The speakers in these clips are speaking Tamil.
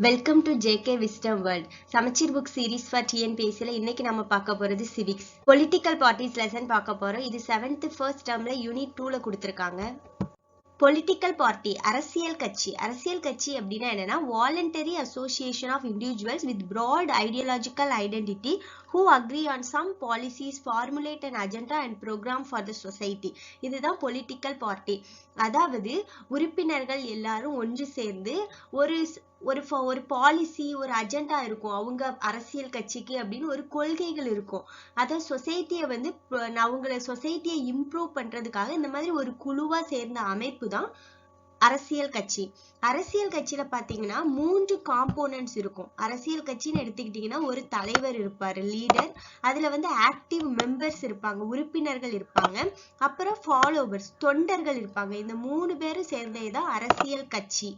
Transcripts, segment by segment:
Welcome to JK wisdom world. சமச்சீர் புக் சீரீஸ் ஃபார் டிஎன்பிஎஸ்சியில் இன்னைக்கு நம்ம பார்க்க போகிறது சிவிக்ஸ் பொலிட்டிக்கல் பார்ட்டிஸ் லெசன் பார்க்க போகிறோம். இது 7th ஃபர்ஸ்ட் டேர்மில் யூனிட் 2ல கொடுத்துருக்காங்க. பொலிட்டிக்கல் பார்ட்டி அரசியல் கட்சி. அரசியல் கட்சி அப்படின்னா என்னன்னா voluntary association of individuals with broad ideological identity who agree on some policies, formulate an agenda and program for the society. இதுதான் பொலிட்டிக்கல் பார்ட்டி. அதாவது உறுப்பினர்கள் எல்லாரும் ஒன்று சேர்ந்து ஒரு பாலிசி, ஒரு அஜெண்டா இருக்கும் அவங்க அரசியல் கட்சிக்கு அப்படின்னு ஒரு கொள்கைகள் இருக்கும். அத சொசைட்டியை வந்து அவங்கள சொசைட்டியை இம்ப்ரூவ் பண்றதுக்காக இந்த மாதிரி ஒரு குழுவா சேர்ந்த அமைப்பு தான் அரசியல் கட்சி. அரசியல் கட்சியில பாத்தீங்கன்னா 3 காம்போனன்ட்ஸ் இருக்கும். அரசியல் கட்சின்னு எடுத்துக்கிட்டீங்கன்னா ஒரு தலைவர் இருப்பாரு, லீடர். அதுல வந்து ஆக்டிவ் மெம்பர்ஸ் இருப்பாங்க, உறுப்பினர்கள் இருப்பாங்க. அப்புறம் ஃபாலோவர்ஸ், தொண்டர்கள் இருப்பாங்க. இந்த 3 பேரும் சேர்ந்ததுதான் அரசியல் கட்சி.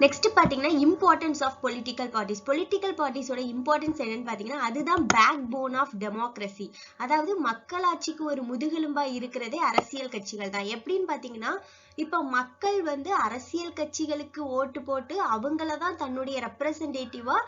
நெக்ஸ்ட் பாத்தீங்கன்னா importance of political parties. Political பார்ட்டிஸோட இம்பார்ட்டன்ஸ் என்னன்னு பாத்தீங்கன்னா அதுதான் பேக் போன் ஆஃப் டெமோக்ரஸி. அதாவது மக்களாட்சிக்கு ஒரு முதுகெலும்பா இருக்கிறதே அரசியல் கட்சிகள் தான். எப்படின்னு பாத்தீங்கன்னா இப்ப மக்கள் வந்து அரசியல் கட்சிகளுக்கு ஓட்டு போட்டு அவங்களதான் தன்னுடைய ரெப்ரசன்டேட்டிவா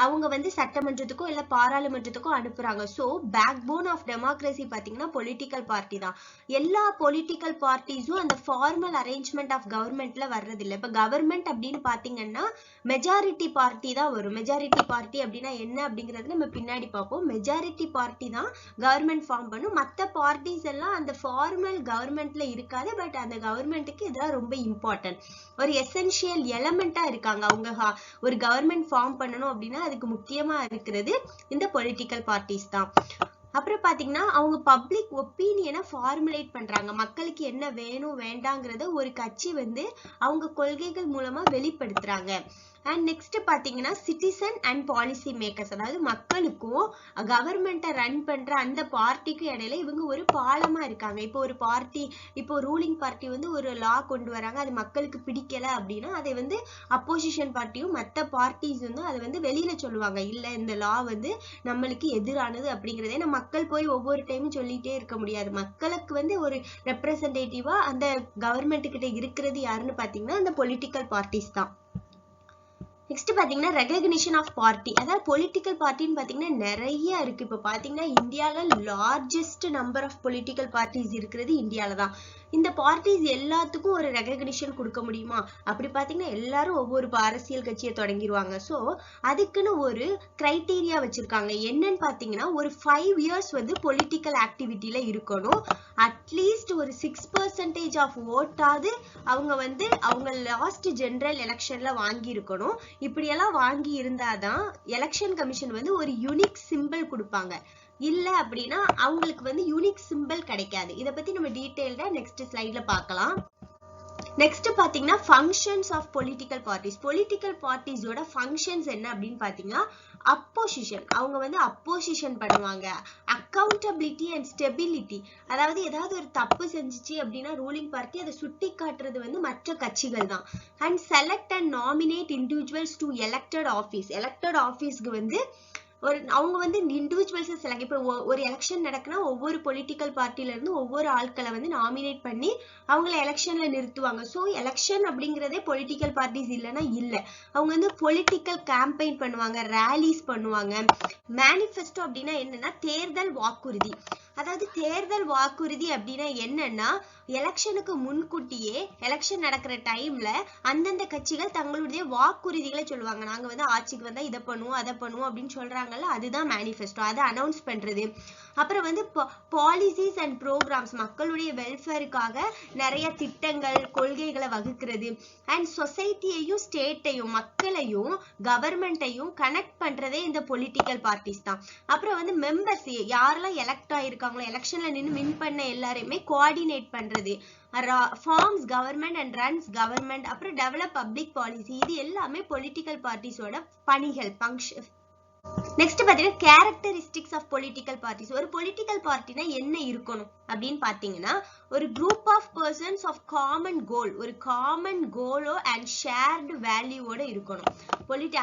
அவங்க வந்து சட்டமன்றத்துக்கோ இல்ல பாராளுமன்றத்துக்கோ அனுப்புறாங்க. So backbone of democracy பாத்தீங்கன்னா பொலிட்டிக்கல் பார்ட்டி தான். எல்லா பொலிட்டிக்கல் பார்ட்டிஸும் அந்த ஃபார்மல் அரேஞ்ச்மெண்ட் ஆஃப் கவர்மெண்ட்ல வர்றது இல்லை. இப்ப கவர்மெண்ட் அப்படின்னு பாத்தீங்கன்னா மெஜாரிட்டி பார்ட்டி தான் வரும். மெஜாரிட்டி பார்ட்டி அப்படின்னா என்ன அப்படிங்கறது நம்ம பின்னாடி பார்ப்போம். மெஜாரிட்டி பார்ட்டி தான் கவர்மெண்ட் ஃபார்ம் பண்ணும். மத்த பார்ட்டிஸ் எல்லாம் அந்த ஃபார்மல் கவர்மெண்ட்ல இருக்காது. பட் அந்த கவர்மெண்ட்டுக்கு இதெல்லாம் ரொம்ப இம்பார்ட்டன்ட், ஒரு எசென்ஷியல் எலமெண்டா இருக்காங்க. அவங்க ஒரு கவர்மெண்ட் ஃபார்ம் பண்ணணும் அப்படின்னா அதுக்கு முக்கியமா இருக்கிறது இந்த பொலிட்டிக்கல் பார்ட்டிஸ் தான். அப்புறம் பாத்தீங்கன்னா அவங்க பப்ளிக் ஒப்பீனியனை ஃபார்முலேட் பண்றாங்க. மக்களுக்கு என்ன வேணும் வேண்டாங்கிறத ஒரு கட்சி வந்து அவங்க கொள்கைகள் மூலமா வெளிப்படுத்துறாங்க. அண்ட் நெக்ஸ்ட் பாத்தீங்கன்னா சிட்டிசன் அண்ட் பாலிசி மேக்கர்ஸ், அதாவது மக்களுக்கும் கவர்மெண்ட்டை ரன் பண்ற அந்த பார்ட்டிக்கும் இடையில இவங்க ஒரு பாலமா இருக்காங்க. இப்போ ஒரு பார்ட்டி, இப்போ ரூலிங் பார்ட்டி வந்து ஒரு லா கொண்டு வராங்க, அது மக்களுக்கு பிடிக்கல அப்படின்னா அதை வந்து அப்போசிஷன் பார்ட்டியும் மற்ற பார்ட்டிஸ் வந்து அதை வந்து வெளியில சொல்லுவாங்க. இல்ல இந்த லா வந்து நம்மளுக்கு எதிரானது அப்படிங்கிறதே நம்ம மக்கள் போய் ஒவ்வொரு டைமும் சொல்லிட்டே இருக்க முடியாது. மக்களுக்கு வந்து ஒரு ரெப்ரசன்டேட்டிவா அந்த கவர்மெண்ட் கிட்ட இருக்கிறது யாருன்னு பாத்தீங்கன்னா அந்த பொலிட்டிக்கல் பார்ட்டிஸ் தான். நெக்ஸ்ட் பாத்தீங்கன்னா ரெகக்னிஷன் ஆஃப் பார்ட்டி. அதாவது பொலிட்டிக்கல் பார்ட்டின்னு பாத்தீங்கன்னா நிறைய இருக்கு. இப்ப பாத்தீங்கன்னா இந்தியால largest number of political parties இருக்கிறது இந்தியால தான். இந்த பார்ட்டிஸ் எல்லாத்துக்கும் ஒரு ரெகக்னிஷன் கொடுக்க முடியுமா? அப்படி பாத்தீங்கன்னா எல்லாரும் ஒவ்வொரு அரசியல் கட்சியை தொடங்கிடுவாங்க. சோ அதுக்குன்னு ஒரு கிரைட்டீரியா வச்சிருக்காங்க. என்னன்னு பாத்தீங்கன்னா ஒரு 5 years வந்து பொலிட்டிக்கல் ஆக்டிவிட்டியில இருக்கணும். அட்லீஸ்ட் ஒரு 6% ஆஃப் ஓட்டாவது அவங்க வந்து அவங்க லாஸ்ட் ஜெனரல் எலெக்ஷன்ல வாங்கி இருக்கணும். இப்படியெல்லாம் வாங்கி இருந்தாதான் எலெக்ஷன் கமிஷன் வந்து ஒரு யூனிக் சிம்பிள் கொடுப்பாங்க. இல்ல அப்படின்னா அவங்களுக்கு வந்து யூனிக் சிம்பிள் கிடைக்காது. இத பத்தி நம்ம டீடைல்டா நெக்ஸ்ட் ஸ்லைட்ல பார்க்கலாம். நெக்ஸ்ட் பாத்தீங்கன்னா functions of political parties. Political பார்ட்டிஸோட ஃபங்க்ஷன்ஸ் என்ன அப்படின்னு பாத்தீங்கன்னா அப்போசிஷன், அவங்க வந்து அப்போசிஷன் பண்ணுவாங்க. அக்கௌண்டபிலிட்டி அண்ட் ஸ்டெபிலிட்டி, அதாவது ஏதாவது ஒரு தப்பு செஞ்சிச்சு அப்படின்னா ரூலிங் பார்ட்டி அதை சுட்டி காட்டுறது வந்து மற்ற கட்சிகள் தான். And select and nominate individuals to elected office. Elected ஆஃபீஸ்க்கு வந்து அவங்க வந்து இண்டிவிஜுவல்ஸ் செலக்ட். இப்போ ஒரு எலெக்ஷன் நடக்குன்னா ஒவ்வொரு பொலிட்டிக்கல் பார்ட்டில இருந்து ஒவ்வொரு ஆட்களை வந்து நாமினேட் பண்ணி அவங்கள எலெக்ஷன்ல நிறுத்துவாங்க. ஸோ எலெக்ஷன் அப்படிங்கிறதே பொலிட்டிக்கல் பார்ட்டிஸ் இல்லைன்னா இல்லை. அவங்க வந்து பொலிட்டிக்கல் கேம்பெயின் பண்ணுவாங்க, ரேலிஸ் பண்ணுவாங்க. மேனிஃபெஸ்டோ அப்படின்னா என்னன்னா தேர்தல் வாக்குறுதி. அதாவது தேர்தல் வாக்குறுதி அப்படின்னா என்னன்னா எலெக்ஷனுக்கு முன்கூட்டியே எலெக்ஷன் நடக்கிற டைம்ல அந்தந்த கட்சிகள் தங்களுடைய வாக்குறுதிகளை சொல்லுவாங்க. நாங்க வந்து ஆட்சிக்கு வந்தா இதை பண்ணுவோம் அதை பண்ணுவோம் அப்படின்னு சொல்றாங்கல்ல, அதுதான் மேனிஃபெஸ்டோ. அதை அனௌன்ஸ் பண்றது. அப்புறம் வந்து பாலிசிஸ் அண்ட் ப்ரோக்ராம்ஸ், மக்களுடைய வெல்ஃபேருக்காக நிறைய திட்டங்கள் கொள்கைகளை வகுக்கிறது. அண்ட் சொசைட்டியையும் ஸ்டேட்டையும் மக்களையும் கவர்மெண்ட்டையும் கனெக்ட் பண்றதே இந்த பொலிட்டிக்கல் பார்ட்டிஸ் தான். அப்புறம் வந்து மெம்பர்ஸ் யாரெல்லாம் எலெக்ட் ஆயிருக்காங்களோ எலெக்ஷன்ல நின்று வின் பண்ண எல்லாரையுமே கோஆர்டினேட் பண்றது, forms government and runs government, அப்புறம் டெவலப் பப்ளிக் பாலிசி. இது எல்லாமே பொலிட்டிக்கல் பார்ட்டிஸோட பணிகள், ஃபங்க்ஷன். நெக்ஸ்ட் பாத்தீங்கன்னா கேரக்டரிஸ்டிக்ஸ் ஆஃப் பொலிட்டிக்கல் பார்ட்டிஸ். ஒரு பொலிட்டிக்கல் பார்ட்டினா என்ன இருக்கணும் அப்படின்னு பாத்தீங்கன்னா ஒரு group of persons of common goal, ஒரு காமன் கோலோ அண்ட் ஷேர்டு வேல்யூவோட இருக்கணும்.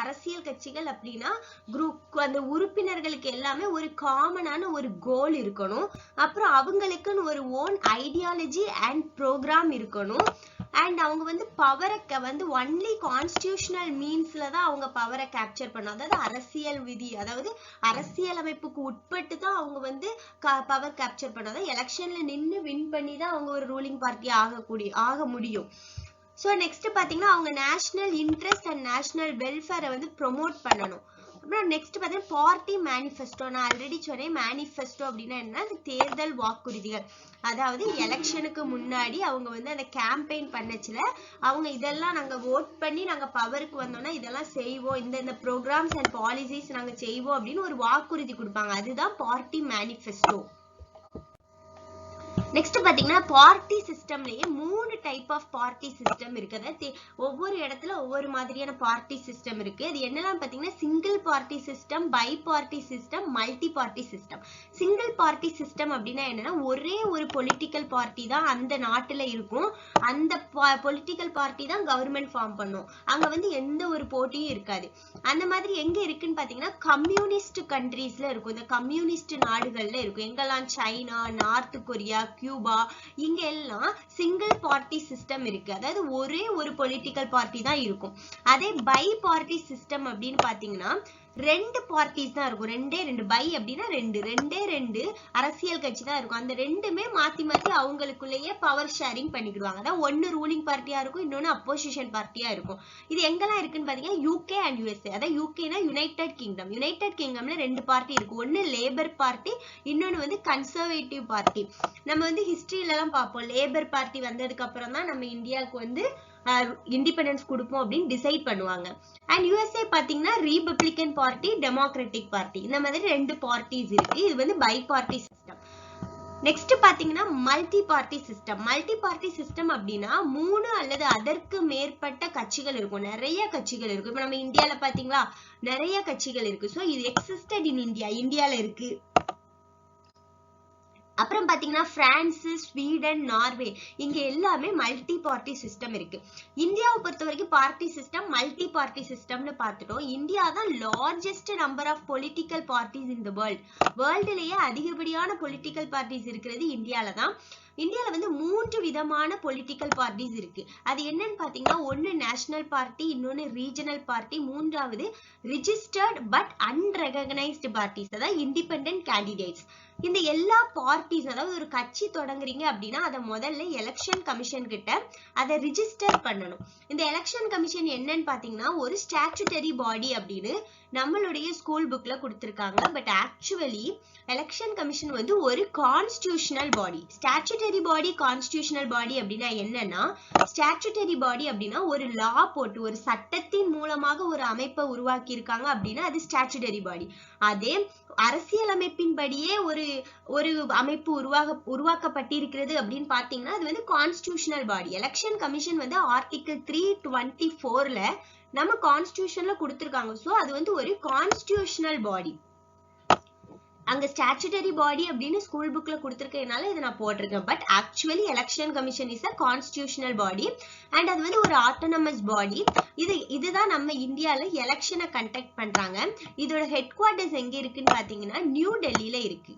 அரசியல் கட்சிகள் அப்படின்னா குரூப், அந்த உறுப்பினர்களுக்கு எல்லாமே ஒரு காமனான ஒரு கோல் இருக்கணும். அப்புறம் அவங்களுக்குன்னு ஒரு ஓன் ஐடியாலஜி அண்ட் ப்ரோக்ராம் இருக்கணும். அண்ட் அவங்க வந்து பவரை வந்து ஒன்லி கான்ஸ்டிடியூஷனல் மீன்ஸ்ல தான் அவங்க பவரை கேப்சர் பண்ணும். அதாவது அரசியல் விதி, அதாவது அரசியலமைப்புக்கு உட்பட்டு தான் அவங்க வந்து பவர் கேப்சர் பண்ணும். அதாவது எலெக்ஷன்ல நின்று வின் பண்ணி தான் அவங்க ஒரு ரூலிங் பார்ட்டி ஆக முடியும். ஸோ நெக்ஸ்ட் பாத்தீங்கன்னா அவங்க நேஷனல் இன்ட்ரெஸ்ட் அண்ட் நேஷனல் வெல்ஃபேரை வந்து ப்ரொமோட் பண்ணணும். அப்புறம் நெக்ஸ்ட் பார்த்தீங்கன்னா பார்ட்டி மேனிஃபெஸ்டோ. நான் ஆல்ரெடி சொன்னேன் மேனிஃபெஸ்டோ அப்படின்னா என்ன, தேர்தல் வாக்குறுதிகள். அதாவது எலெக்ஷனுக்கு முன்னாடி அவங்க வந்து அந்த கேம்பெயின் பண்ணச்சுல அவங்க இதெல்லாம் நாங்க ஓட் பண்ணி நாங்க பவருக்கு வந்தோம்னா இதெல்லாம் செய்வோம், இந்த ப்ரோக்ராம்ஸ் அண்ட் பாலிசிஸ் நாங்க செய்வோம் அப்படின்னு ஒரு வாக்குறுதி கொடுப்பாங்க. அதுதான் பார்ட்டி மேனிஃபெஸ்டோ. நெக்ஸ்ட் பாத்தீங்கன்னா பார்ட்டி சிஸ்டம்லயே 3 டைப் ஆஃப் பார்ட்டி சிஸ்டம் இருக்கு. அதாவது ஒவ்வொரு இடத்துல ஒவ்வொரு மாதிரியான பார்ட்டி சிஸ்டம் இருக்கு. அது என்னெல்லாம் பாத்தீங்கன்னா single party system, bi party system, multi party system. Single party system அப்படின்னா என்னன்னா ஒரே ஒரு பொலிட்டிக்கல் பார்ட்டி தான் அந்த நாட்டுல இருக்கும். அந்த பொலிட்டிக்கல் பார்ட்டி தான் கவர்மெண்ட் ஃபார்ம் பண்ணும். அங்க வந்து எந்த ஒரு போட்டியும் இருக்காது. அந்த மாதிரி எங்க இருக்குன்னு பாத்தீங்கன்னா கம்யூனிஸ்ட் கண்ட்ரீஸ்ல இருக்கும். இந்த கம்யூனிஸ்ட் நாடுகள்ல இருக்கும். எங்கெல்லாம் சைனா, நார்த் கொரியா, கியூபா, இங்க எல்லாம் சிங்கிள் பார்ட்டி சிஸ்டம் இருக்கு. அதாவது ஒரே ஒரு பொலிட்டிக்கல் பார்ட்டி தான் இருக்கும். அதே பை பார்ட்டி சிஸ்டம் அப்படின்னு பாத்தீங்கன்னா 2 பார்ட்டிஸ் தான் இருக்கும். ரெண்டு பை அப்படின்னா ரெண்டு அரசியல் கட்சி தான் இருக்கும். அந்த ரெண்டுமே மாத்தி மாத்தி அவங்களுக்குள்ளேயே பவர் ஷேரிங் பண்ணிக்கிடுவாங்க. அதாவது ஒன்னு ரூலிங் பார்ட்டியா இருக்கும், இன்னொன்னு அப்போசிஷன் பார்ட்டியா இருக்கும். இது எங்கெல்லாம் இருக்குன்னு பாத்தீங்கன்னா யூகே அண்ட் யூஎஸ்ஏ. அதாவது யூகேனா யுனைடெட் கிங்டம். யுனைடெட் கிங்டம்ல 2 பார்ட்டி இருக்கு. ஒன்னு லேபர் பார்ட்டி, இன்னொன்னு வந்து கன்சர்வேட்டிவ் பார்ட்டி. நம்ம வந்து ஹிஸ்டரியில எல்லாம் பார்ப்போம், லேபர் பார்ட்டி வந்ததுக்கு அப்புறம் தான் நம்ம இந்தியாவுக்கு வந்து இண்டிபெண்டன்ஸ் கொடுப்போம் அப்படின்னு டிசைட் பண்ணுவாங்க. அண்ட் யூஎஸ்ஏ பாத்தீங்கன்னா ரிபப்ளிகன் பார்ட்டி, டெமோக்ராட்டிக் பார்ட்டி, இந்த மாதிரி 2 பார்ட்டிஸ் இருக்கு. இது வந்து பை பார்ட்டி சிஸ்டம். நெக்ஸ்ட் பாத்தீங்கன்னா multi party system. Multi party system அப்படின்னா 3 அல்லது அதற்கு மேற்பட்ட கட்சிகள் இருக்கும். நிறைய கட்சிகள் இருக்கும். இப்ப நம்ம இந்தியால பாத்தீங்களா நிறைய கட்சிகள் இருக்கு. சோ இது எக்ஸிஸ்டட் இன் இந்தியால இருக்கு. அப்புறம் பாத்தீங்கன்னா பிரான்ஸ், ஸ்வீடன், நார்வே, இங்க எல்லாமே மல்டி பார்ட்டி சிஸ்டம் இருக்கு. இந்தியாவை பொறுத்த வரைக்கும் பார்ட்டி சிஸ்டம் மல்டி பார்ட்டி சிஸ்டம்னு பார்த்துட்டோம். இந்தியா தான் largest number of political parties in the world. வேர்ல்டுலயே அதிகப்படியான பொலிட்டிக்கல் பார்ட்டிஸ் இருக்கிறது இந்தியால தான். இந்தியால வந்து 3 விதமான பொலிட்டிக்கல் பார்ட்டிஸ் இருக்கு. அது என்னன்னு பாத்தீங்கன்னா ஒன்னு நேஷனல் பார்ட்டி, இன்னொன்னு ரீஜனல் பார்ட்டி, மூன்றாவது ரிஜிஸ்டர்ட் பட் அன்ரெகனைஸ்டு பார்ட்டிஸ், அதாவது இண்டிபெண்டன்ட் கேண்டிடேட்ஸ். இந்த எல்லா பார்ட்டிஸ், அதாவது ஒரு கட்சி தொடங்குறீங்க அப்படின்னா அதை முதல்ல எலெக்ஷன் கமிஷன் கிட்ட அதை ரிஜிஸ்டர் பண்ணணும். இந்த எலெக்ஷன் கமிஷன் என்னன்னு பாத்தீங்கன்னா ஒரு ஸ்டாச்சுட்டரி பாடி அப்படின்னு நம்மளுடைய ஸ்கூல் புக்ல கொடுத்திருக்காங்க. பட் ஆக்சுவலி எலெக்ஷன் கமிஷன் வந்து ஒரு கான்ஸ்டிடியூஷனல் பாடி. ஸ்டாச்சுட்டரி பாடி, கான்ஸ்டிடியூஷனல் பாடி அப்படின்னா என்னன்னா, ஸ்டாச்சுட்டரி பாடி அப்படின்னா ஒரு லா போட்டு ஒரு சட்டத்தின் மூலமாக ஒரு அமைப்பை உருவாக்கி இருக்காங்க அப்படின்னா அது ஸ்டாச்சுட்டரி பாடி. அதே அரசியலமைப்பின்படியே ஒரு அமைப்பு உருவாக்கப்பட்டிருக்கிறது அப்படின்னு பாத்தீங்கன்னா அது வந்து கான்ஸ்டிடியூஷனல் பாடி. எலெக்ஷன் கமிஷன் வந்து ஆர்டிகிள் 324ல நம்ம கான்ஸ்டிடியூஷன்ல கொடுத்திருக்காங்க. சோ அது வந்து ஒரு கான்ஸ்டிடியூஷனல் பாடி. அங்க ஸ்டாச்சுட்டரி பாடி அப்படின்னு ஸ்கூல் புக்ல கொடுத்திருக்கனால இதை நான் போட்டிருக்கேன். But actually election commission is a constitutional body and அது வந்து ஒரு ஆட்டோனமஸ் பாடி. இதுதான் நம்ம இந்தியால எலெக்ஷனை கண்டக்ட் பண்றாங்க. இதோட ஹெட் குவார்டர்ஸ் எங்க இருக்குன்னு பாத்தீங்கன்னா நியூ டெல்லியில இருக்கு.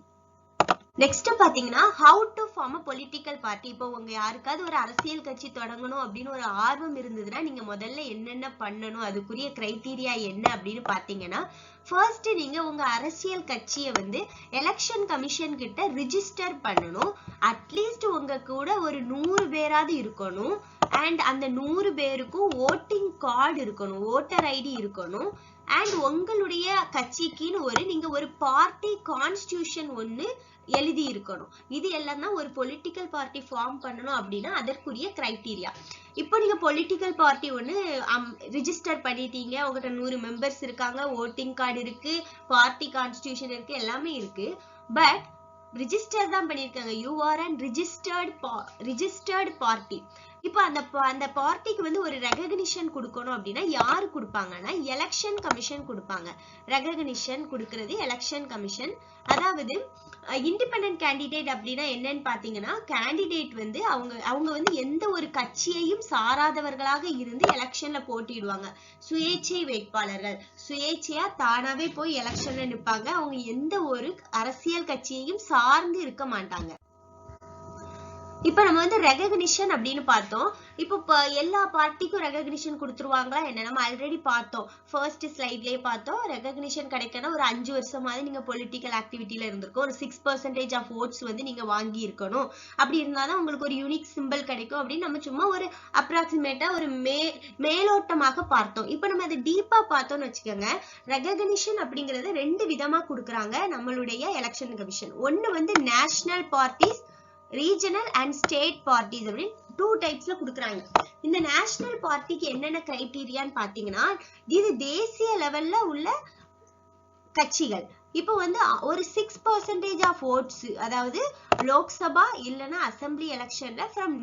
நெக்ஸ்ட் பாத்தீங்கன்னா how to form a political party. இப்போ உங்க யாருக்காவது ஒரு அரசியல் கட்சி தொடங்கணும் அப்படின்னு ஒரு ஆர்வம் இருந்ததுன்னா நீங்க முதல்ல என்னென்ன பண்ணணும், அதுக்குரிய கிரைட்டீரியா என்ன அப்படின்னு பாத்தீங்கன்னா ஃபர்ஸ்ட் நீங்க உங்க அரசியல் கட்சியை வந்து எலெக்ஷன் கமிஷன் கிட்ட ரிஜிஸ்டர் பண்ணணும். அட்லீஸ்ட் உங்க கூட ஒரு 100 பேராவது இருக்கணும். அண்ட் அந்த 100 பேருக்கும் ஓட்டிங் கார்டு இருக்கணும், ஓட்டர் ஐடி இருக்கணும். அண்ட் உங்களுடைய கட்சிக்குன்னு நீங்க ஒரு பார்ட்டி கான்ஸ்டிடியூஷன் ஒன்னு எழுதி இருக்கணும். இது எல்லாம் தான் ஒரு பொலிட்டிக்கல் பார்ட்டி ஃபார்ம் பண்ணணும் அப்படின்னா அதற்குரிய கிரைட்டீரியா. இப்போ நீங்க பொலிட்டிக்கல் பார்ட்டி ஒன்னு ரிஜிஸ்டர் பண்ணிட்டீங்க, உங்ககிட்ட 100 மெம்பர்ஸ் இருக்காங்க, ஓட்டிங் கார்டு இருக்கு, பார்ட்டி கான்ஸ்டிடியூஷன் இருக்கு, எல்லாமே இருக்கு. பட் ரிஜிஸ்டர் தான் பண்ணிருக்காங்க. You are an registered party. இப்போ அந்த பார்ட்டிக்கு வந்து ஒரு ரெகக்னிஷன் கொடுக்கணும் அப்படின்னா யாரு கொடுப்பாங்கன்னா எலெக்ஷன் கமிஷன் கொடுப்பாங்க. ரெகக்னிஷன் கொடுக்கிறது எலெக்ஷன் கமிஷன். அதாவது இண்டிபெண்டன்ட் கேண்டிடேட் அப்படின்னா என்னன்னு பாத்தீங்கன்னா கேண்டிடேட் வந்து அவங்க வந்து எந்த ஒரு கட்சியையும் சாராதவர்களாக இருந்து எலெக்ஷன்ல போட்டிடுவாங்க. சுயேட்சை வேட்பாளர்கள் சுயேட்சையா தானாவே போய் எலெக்ஷன்ல நிற்பாங்க. அவங்க எந்த ஒரு அரசியல் கட்சியையும் சார்ந்து இருக்க மாட்டாங்க. இப்ப நம்ம வந்து ரெகக்னிஷன் அப்படின்னு பார்த்தோம். இப்போ எல்லா பார்ட்டிக்கும் ரெகக்னிஷன் கொடுத்துருவாங்களா என்ன? நம்ம ஆல்ரெடி பார்த்தோம், ஃபர்ஸ்ட் ஸ்லைட்லயே பார்த்தோம். ரெகக்னிஷன் கிடைக்கணும் ஒரு 5 வருஷமாவது நீங்க பொலிட்டிக்கல் ஆக்டிவிட்டியில இருந்திருக்கும், ஒரு 6% ஆஃப் ஓட்ஸ் வந்து நீங்க வாங்கி இருக்கணும், அப்படி இருந்தாதான் உங்களுக்கு ஒரு யூனிக் சிம்பிள் கிடைக்கும் அப்படின்னு நம்ம சும்மா ஒரு அப்ராக்சிமேட்டா ஒரு மேலோட்டமாக பார்த்தோம். இப்ப நம்ம அதை டீப்பா பார்த்தோம்னு வச்சுக்கோங்க. ரெகக்னிஷன் அப்படிங்கறது 2 விதமா கொடுக்குறாங்க நம்மளுடைய எலெக்ஷன் கமிஷன். ஒன்னு வந்து national parties, regional and state parties அப்படின்னு 2 டைப்ஸ்ல கொடுக்குறாங்க. இந்த நேஷனல் பார்ட்டிக்கு என்னென்ன கிரைட்டீரியான்னு பாத்தீங்கன்னா, இது தேசிய லெவல்ல உள்ள கட்சிகள். இப்போ வந்து ஒரு 6% ஆஃப் ஓட்ஸ், அதாவது லோக்சபா இல்லைன்னா அசம்பிளி எலெக்ஷன்ல ஃப்ரம்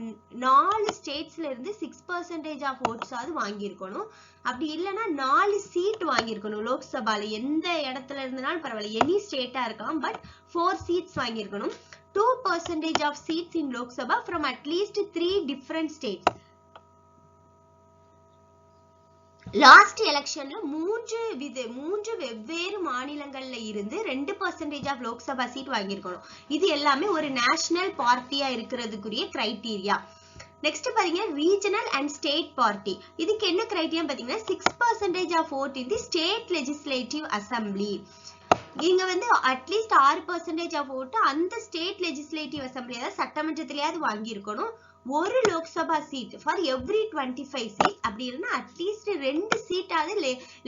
4 ஸ்டேட்ஸ்ல இருந்து 6% ஆஃப் ஓட்ஸ் ஆவது வாங்கியிருக்கணும். அப்படி இல்லைன்னா 4 சீட் வாங்கியிருக்கணும். லோக்சபால எந்த இடத்துல இருந்தனாலும் பரவாயில்ல, எனி ஸ்டேட்டா இருக்கலாம், but 4 seeds வாங்கியிருக்கணும். 2% of seats in Lok Sabha from at least 3 different states. Last எலெக்ஷன்ல 3 வெவ்வேறு மாநிலங்கள்ல இருந்து 2% ஆஃப் லோக்சபா சீட் வாங்கியிருக்கணும். இது எல்லாமே ஒரு நேஷனல் பார்ட்டியா இருக்கிறதுக்குரிய கிரைட்டீரியா. நெக்ஸ்ட் பாத்தீங்கன்னா ரீஜனல் அண்ட் ஸ்டேட் பார்ட்டி. இதுக்கு என்ன கிரைட்டீரியா பாத்தீங்கன்னா 6% of vote in the state legislative assembly. இங்க வந்து அட்லீஸ்ட் 6% ஆஃப் ஓட்டு அந்த ஸ்டேட் லெஜிஸ்லேட்டிவ் அசம்பிளி, அதாவது சட்டமன்றத்திலேயாவது வாங்கி இருக்கணும். ஒரு Lok Sabha seat for every 25 seat, அப்படி இருந்தா அட்லீஸ்ட் 2 சீட்டாவது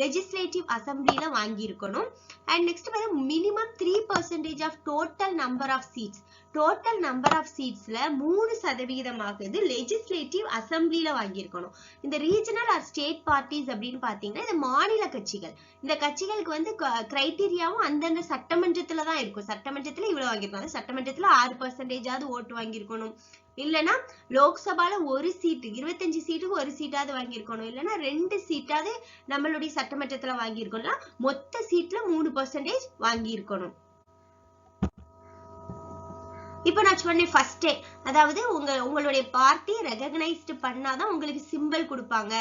லெஜிஸ்லேட்டிவ் அசம்பிளில வாங்கி இருக்கணும். And next minimum 3% of total number of seats. Total number of சீட்ஸ்ல 3% லெஜிஸ்லேட்டிவ் அசம்பிளில வாங்கியிருக்கணும். இந்த ரீஜனல் ஆர் ஸ்டேட் பார்ட்டிஸ் அப்படின்னு பாத்தீங்கன்னா இந்த மாநில கட்சிகள். இந்த கட்சிகளுக்கு வந்து கிரைட்டீரியாவும் அந்தந்த சட்டமன்றத்துல தான் இருக்கும். சட்டமன்றத்துல இவ்வளவு வாங்கியிருக்கணும், சட்டமன்றத்துல 6% ஓட்டு வாங்கியிருக்கணும், இல்லைன்னா லோக்சபால ஒரு சீட்டு 25 சீட்டுக்கு ஒரு சீட்டாவது வாங்கியிருக்கணும், இல்லைன்னா 2 சீட்டாவது நம்மளுடைய சட்டமன்றத்துல வாங்கியிருக்கணும், மொத்த சீட்ல 3% வாங்கியிருக்கணும். இப்ப நான் சொன்னேன் ஃபர்ஸ்டே, அதாவது உங்களுடைய பார்ட்டி ரெகக்னைஸ்ட் பண்ணாதான் உங்களுக்கு சிம்பிள் கொடுப்பாங்க,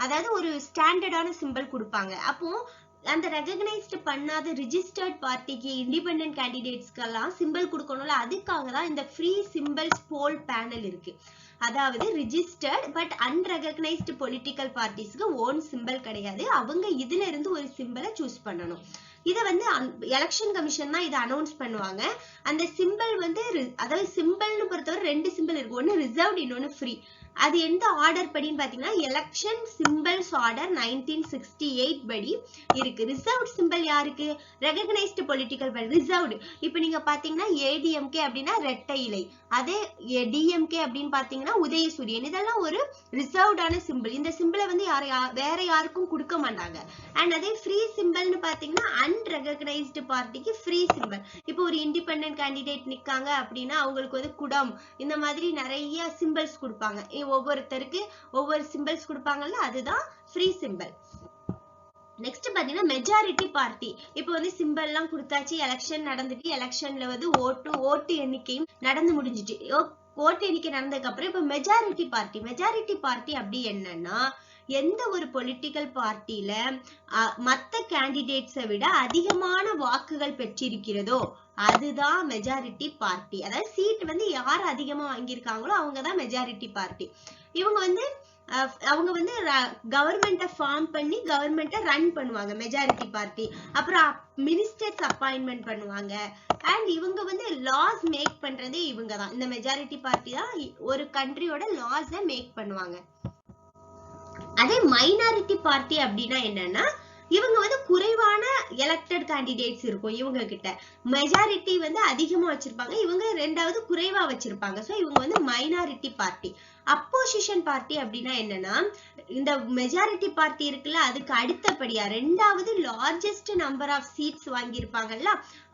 அதாவது ஒரு ஸ்டாண்டர்டான சிம்பிள் கொடுப்பாங்க. அப்போ அந்த ரெகக்னைஸ்ட் பண்ணாத ரிஜிஸ்டர்ட் பார்ட்டிக்கு இண்டிபெண்டன்ட் கேண்டிடேட்ஸ்க்கெல்லாம் சிம்பிள் கொடுக்கணும்ல, அதுக்காக தான் இந்த ஃப்ரீ சிம்பிள்ஸ் போல் பேனல் இருக்கு. அதாவது ரிஜிஸ்டர்ட் பட் அன்ரெகக்னைஸ்டு பொலிட்டிக்கல் பார்ட்டிஸ்க்கு ஓன் சிம்பிள் கிடையாது, அவங்க இதுல இருந்து ஒரு சிம்பிளை சூஸ் பண்ணணும். இதை வந்து எலெக்ஷன் கமிஷன் தான் இதை அனௌன்ஸ் பண்ணுவாங்க. அந்த சிம்பிள் வந்து அதாவது சிம்பிள்னு பொறுத்தவரை 2 சிம்பிள் இருக்கு, ஒன்னு ரிசர்வ்ட் இன்னொன்னு ஃப்ரீ. அது எந்த ஆர்டர் படின்னு பாத்தீங்கன்னா எலெக்ஷன் சிம்பிள்ஸ் ஆர்டர் 1968 படி இருக்கு. ரிசர்வ்ட் சிம்பிள் யாருக்கு? Recognised political party reserved. இப்ப நீங்க பாத்தீங்கன்னா ஏடிஎம்கே அப்படின்னா ரெட்டை இலை, அதே டிஎம்கே அப்படின்னு பாத்தீங்கன்னா உதயசூரியன், இதெல்லாம் ஒரு ரிசர்வ்டான சிம்பிள். இந்த சிம்பிளை வந்து வேற யாருக்கும் கொடுக்க மாட்டாங்க. அண்ட் அதே ஃப்ரீ சிம்பிள்னு பாத்தீங்கன்னா அன்ரெகக்னைஸ்டு பார்ட்டிக்கு ஃப்ரீ சிம்பிள். இப்போ ஒரு இண்டிபெண்டன்ட் கேண்டிடேட் நிக்காங்க அப்படின்னா அவங்களுக்கு வந்து குடம், இந்த மாதிரி நிறைய சிம்பிள்ஸ் கொடுப்பாங்க, ஒவ்வொருத்தருக்கு ஒவ்வொரு சிம்பிள்ஸ் கொடுப்பாங்கல்ல, அதுதான் ஃப்ரீ சிம்பிள். நெக்ஸ்ட் பாத்தீங்கன்னா மெஜாரிட்டி பார்ட்டி. இப்போ வந்து சிம்பிள் எல்லாம் கொடுத்தாச்சு, எலெக்ஷன் நடந்துட்டு எலெக்ஷன்ல வந்து ஓட்டு எண்ணிக்கையும் நடந்து முடிஞ்சிட்டு, ஓட்டு எண்ணிக்கை நடந்ததுக்கு அப்புறம் இப்ப மெஜாரிட்டி பார்ட்டி. மெஜாரிட்டி பார்ட்டி அப்படி என்னன்னா எந்த ஒரு பொலிட்டிக்கல் பார்ட்டில மத்த கேண்டிடேட்ஸை விட அதிகமான வாக்குகள் பெற்றிருக்கிறதோ அதுதான் மெஜாரிட்டி பார்ட்டி. அதாவது சீட் வந்து யார் அதிகமா வாங்கியிருக்காங்களோ அவங்கதான் மெஜாரிட்டி பார்ட்டி. இவங்க வந்து கவர்மெண்ட்டை ஃபார்ம் பண்ணி கவர்மெண்ட்டை ரன் பண்ணுவாங்க மெஜாரிட்டி பார்ட்டி. அப்புறம் மினிஸ்டர்ஸ் அப்பாயின்மெண்ட் பண்ணுவாங்க. அண்ட் இவங்க வந்து லாஸ் மேக் பண்றதே இவங்க தான். இந்த மெஜாரிட்டி பார்ட்டி தான் ஒரு கண்ட்ரியோட லாஸை மேக் பண்ணுவாங்க. அதே மைனாரிட்டி பார்ட்டி அப்படின்னா என்னன்னா இவங்க வந்து குறைவான எலெக்டட் கேண்டிடேட்ஸ் இருக்கும் இவங்க கிட்ட, மெஜாரிட்டி வந்து அதிகமா வச்சிருப்பாங்க, இவங்க 2வது குறைவா வச்சிருப்பாங்க. சோ இவங்க வந்து மைனாரிட்டி பார்ட்டி. அப்போசிஷன் பார்ட்டி அப்படின்னா என்னன்னா இந்த மெஜாரிட்டி பார்ட்டி இருக்குல்ல, அதுக்கு அடுத்தபடியா 2வது லார்ஜஸ்ட் நம்பர் ஆஃப் சீட்ஸ் வாங்கியிருப்பாங்கல்ல,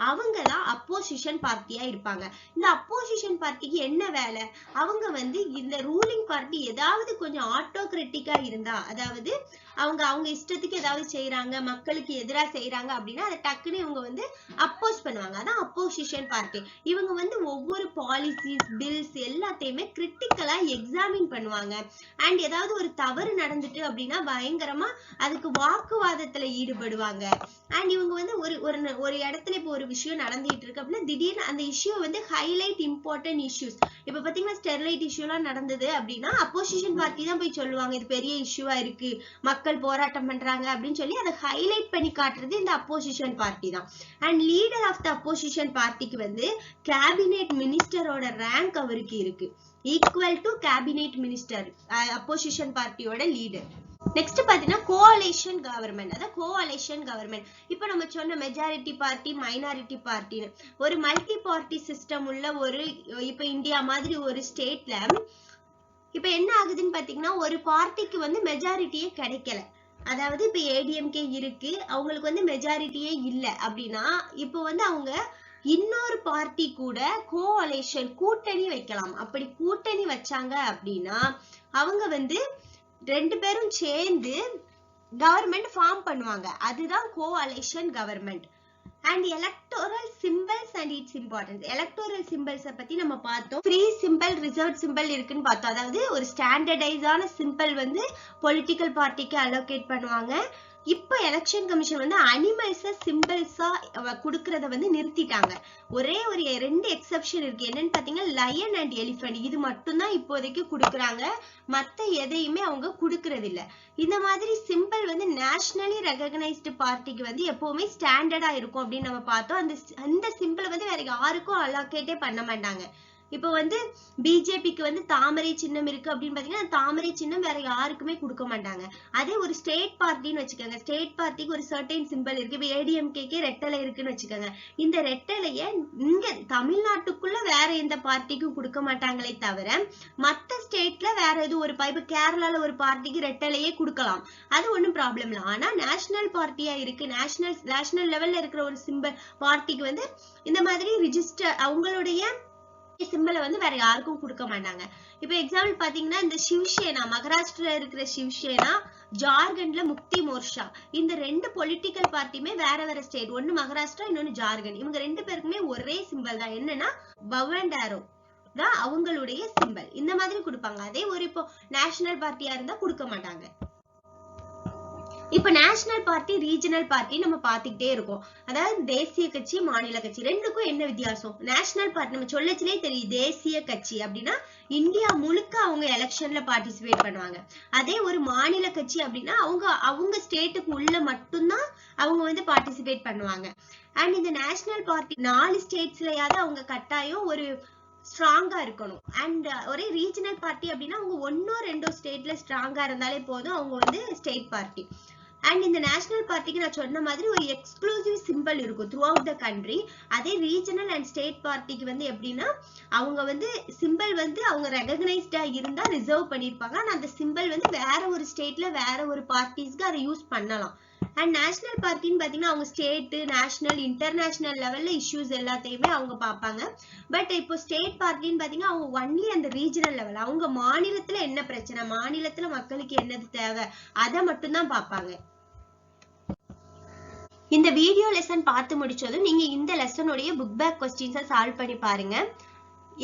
அவங்க தான் அப்போசிஷன் பார்ட்டியா இருப்பாங்க. இந்த அப்போசிஷன் பார்ட்டிக்கு என்ன வேலை? அவங்க வந்து இந்த ரூலிங் பார்ட்டி ஏதாவது கொஞ்சம் ஆட்டோகிராட்டிக்கா இருந்தா, அதாவது அவங்க இஷ்டத்துக்கு ஏதாவது செய்யறாங்க, மக்களுக்கு எதிராக செய்யறாங்க அப்படின்னா அதை டக்குன்னு இவங்க வந்து அப்போஸ் பண்ணுவாங்க. அதான் அப்போசிஷன் பார்ட்டி. இவங்க வந்து ஒவ்வொரு பாலிசிஸ் பில்ஸ் எல்லாத்தையுமே கிரிட்டிக்கலா எக்ஸாம் எக்ஸாமின் பண்ணுவாங்க. அண்ட் ஏதாவது ஒரு தவறு நடந்துட்டு அப்படின்னா பயங்கரமா அதுக்கு வாக்குவாதத்துல ஈடுபடுவாங்க. அண்ட் இவங்க வந்து ஒரு இடத்துல இப்போ ஒரு விஷயம் நடந்துட்டு இருக்கு அப்படின்னா திடீர்னு அந்த இஷ்யூ வந்து ஹைலைட் இம்பார்ட்டன்ட் இஷ்யூஸ். இப்ப பாத்தீங்கன்னா ஸ்டெர்லைட் இஷ்யூ எல்லாம் நடந்தது அப்படின்னா அப்போசிஷன் பார்ட்டி தான் போய் சொல்லுவாங்க இது பெரிய இஷ்யூவா இருக்கு, மக்கள் போராட்டம் பண்றாங்க அப்படின்னு சொல்லி அதை ஹைலைட் பண்ணி காட்டுறது இந்த அப்போசிஷன் பார்ட்டி தான். And leader of the opposition பார்ட்டிக்கு வந்து கேபினெட் மினிஸ்டரோட ரேங்க் அவருக்கு இருக்கு, equal to cabinet minister opposition பார்ட்டியோட லீடர். நெக்ஸ்ட் பாத்தீங்கன்னா கோஅலிஷன் கவர்மெண்ட். அதாவது கோஅலிஷன் கவர்மெண்ட் இப்ப நம்ம சொன்ன மெஜாரிட்டி பார்ட்டி மைனாரிட்டி பார்ட்டின்னு ஒரு மல்டி பார்ட்டி சிஸ்டம் உள்ள ஒரு இப்ப இந்தியா மாதிரி ஒரு ஸ்டேட்ல இப்ப என்ன ஆகுதுன்னு பாத்தீங்கன்னா ஒரு பார்ட்டிக்கு வந்து மெஜாரிட்டியே கிடைக்கல. அதாவது இப்ப ஏடிஎம்கே இருக்கு, அவங்களுக்கு வந்து மெஜாரிட்டியே இல்ல அப்படின்னா இப்போ வந்து அவங்க இன்னொரு பார்ட்டி கூட கோஅலிஷன் கூட்டணி வைக்கலாம். அப்படி கூட்டணி வச்சாங்க அப்படின்னா அவங்க வந்து ரெண்டு பேரும் சேர்ந்து கவர்மெண்ட் ஃபார்ம் பண்ணுவாங்க. அதுதான் coalition government. And electoral symbols and its importance. Electoral symbols பத்தி நம்ம பார்த்தோம். ஃப்ரீ சிம்பிள், ரிசர்வ் சிம்பிள் இருக்குன்னு பார்த்தோம். அதாவது ஒரு ஸ்டாண்டர்டைஸான சிம்பிள் வந்து பொலிட்டிக்கல் பார்ட்டிக்கு அலோகேட் பண்ணுவாங்க. இப்ப எலெக்ஷன் கமிஷன் வந்து அனிமல்ஸ சிம்பிள்ஸா குடுக்கறத வந்து நிறுத்திட்டாங்க. ஒரே ஒரு 2 எக்ஸெப்ஷன் இருக்கு. என்னன்னு பாத்தீங்கன்னா லயன் அண்ட் எலிஃபென்ட், இது மட்டும் தான் இப்போதைக்கு குடுக்கறாங்க, மத்த எதையுமே அவங்க குடுக்கறது இல்ல. இந்த மாதிரி சிம்பிள் வந்து நேஷனலி ரெகக்னைஸ்டு பார்ட்டிக்கு வந்து எப்பவுமே ஸ்டாண்டர்டா இருக்கும் அப்படின்னு நம்ம பார்த்தோம். அந்த சிம்பிள் வந்து வேற யாருக்கும் அலோகேட்டே பண்ண மாட்டாங்க. இப்போ வந்து பிஜேபிக்கு வந்து தாமரை சின்னம் இருக்கு அப்படின்னு பாத்தீங்கன்னா தாமரை சின்னம் வேற யாருக்குமே கொடுக்க மாட்டாங்க. அதே ஒரு ஸ்டேட் பார்ட்டின்னு வச்சுக்கோங்க, ஸ்டேட் பார்ட்டிக்கு ஒரு சர்டைன் சிம்பிள் இருக்கு. இப்போ ஏடிஎம்கேக்கு ரெட்டலை இருக்குன்னு வச்சுக்கோங்க. இந்த ரெட்டலைய இங்க தமிழ்நாட்டுக்குள்ள வேற எந்த பார்ட்டிக்கும் கொடுக்க மாட்டாங்களே தவிர மத்த ஸ்டேட்ல வேற எதுவும் ஒரு இப்ப கேரளால ஒரு பார்ட்டிக்கு ரெட்டலையே கொடுக்கலாம், அது ஒன்னும் ப்ராப்ளம் இல்லை. ஆனா நேஷனல் பார்ட்டியா இருக்கு, நேஷனல் லெவல்ல இருக்கிற ஒரு சிம்பிள் பார்ட்டிக்கு வந்து இந்த மாதிரி ரிஜிஸ்டர் அவங்களுடைய சிம்பிளை வந்து வேற யாருக்கும் கொடுக்க மாட்டாங்க. இப்ப எக்ஸாம்பிள் பாத்தீங்கன்னா இந்த சிவசேனா, மகாராஷ்டிரா இருக்கிற சிவசேனா, ஜார்க்கண்ட்ல முக்தி மோர்ச்சா, இந்த 2 பொலிட்டிக்கல் பார்ட்டியுமே வேற வேற ஸ்டேட், ஒன்னு மகாராஷ்டிரா இன்னொன்னு ஜார்க்கண்ட். இவங்க 2 பேருக்குமே ஒரே சிம்பிள் தான், என்னன்னா பவ் அண்ட் ஆரோ தான் அவங்களுடைய சிம்பிள். இந்த மாதிரி கொடுப்பாங்க. அதே ஒரு இப்போ நேஷனல் பார்ட்டியா இருந்தா கொடுக்க மாட்டாங்க. இப்ப நேஷனல் பார்ட்டி ரீஜனல் பார்ட்டி நம்ம பாத்துக்கிட்டே இருக்கோம். அதாவது தேசிய கட்சி மாநில கட்சி ரெண்டுக்கும் என்ன வித்தியாசம்? நேஷனல் பார்ட்டி நம்ம சொல்லச்சிலே தெரியும், தேசிய கட்சி அப்படின்னா இந்தியா முழுக்க அவங்க எலெக்ஷன்ல பார்ட்டிசிபேட் பண்ணுவாங்க. அதே ஒரு மாநில கட்சி அப்படின்னா அவங்க ஸ்டேட்டுக்கு உள்ள மட்டும்தான் அவங்க வந்து பார்ட்டிசிபேட் பண்ணுவாங்க. அண்ட் இந்த நேஷனல் பார்ட்டி 4 ஸ்டேட்ஸ்லயாவது அவங்க கட்டாயம் ஒரு ஸ்ட்ராங்கா இருக்கணும். அண்ட் ஒரே ரீஜனல் பார்ட்டி அப்படின்னா அவங்க 1 or 2 ஸ்டேட்ல ஸ்ட்ராங்கா இருந்தாலே போதும், அவங்க வந்து ஸ்டேட் பார்ட்டி. அண்ட் இந்த நேஷனல் பார்ட்டிக்கு நான் சொன்ன மாதிரி ஒரு எக்ஸ்க்ளூசிவ் சிம்பிள் இருக்கும் த்ரூ அவுட் த கண்ட்ரி. அதே ரீஜனல் அண்ட் ஸ்டேட் பார்ட்டிக்கு வந்து எப்படின்னா அவங்க வந்து சிம்பிள் வந்து அவங்க ரெகக்னைஸ்டா இருந்தா ரிசர்வ் பண்ணிருப்பாங்க. ஆனா அந்த சிம்பிள் வந்து வேற ஒரு ஸ்டேட்ல வேற ஒரு பார்ட்டிஸ்க்கு அதை யூஸ் பண்ணலாம். அண்ட் நேஷனல் பார்ட்டின்னு பாத்தீங்கன்னா அவங்க ஸ்டேட், நேஷனல், இன்டர்நேஷனல் லெவல்ல இஷ்யூஸ் எல்லாத்தையுமே அவங்க பார்ப்பாங்க. பட் இப்போ ஸ்டேட் பார்ட்டின்னு பாத்தீங்கன்னா அவங்க ஒன்லி அந்த ரீஜனல் லெவல், அவங்க மாநிலத்துல என்ன பிரச்சனை, மாநிலத்துல மக்களுக்கு என்னது தேவை, அதை மட்டும்தான் பார்ப்பாங்க. இந்த வீடியோ லெசன் பார்த்து முடிச்சதும் நீங்க இந்த லெசனுடைய புக் பேக் கொஸ்டின்ஸை சால்வ் பண்ணி பாருங்க.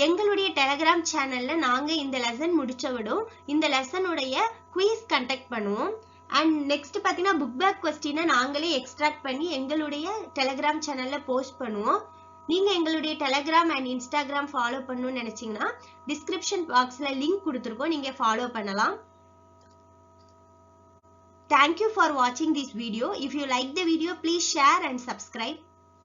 எங்களுடைய டெலிகிராம் சேனல்ல நாங்க இந்த லெசன் முடிச்சவிடும் இந்த லெசனுடைய குயிஸ் கண்டக்ட் பண்ணுவோம். அண்ட் நெக்ஸ்ட் பாத்தீங்கன்னா புக் பேக் கொஸ்டினை நாங்களே எக்ஸ்ட்ராக்ட் பண்ணி எங்களுடைய டெலிகிராம் சேனல்ல போஸ்ட் பண்ணுவோம். நீங்க எங்களுடைய டெலிகிராம் அண்ட் இன்ஸ்டாகிராம் ஃபாலோ பண்ணணும்னு நினைச்சீங்கன்னா டிஸ்கிரிப்ஷன் பாக்ஸ்ல லிங்க் கொடுத்துருக்கோம், நீங்க ஃபாலோ பண்ணலாம். Thank you for watching this video. If you like the video, please share and subscribe.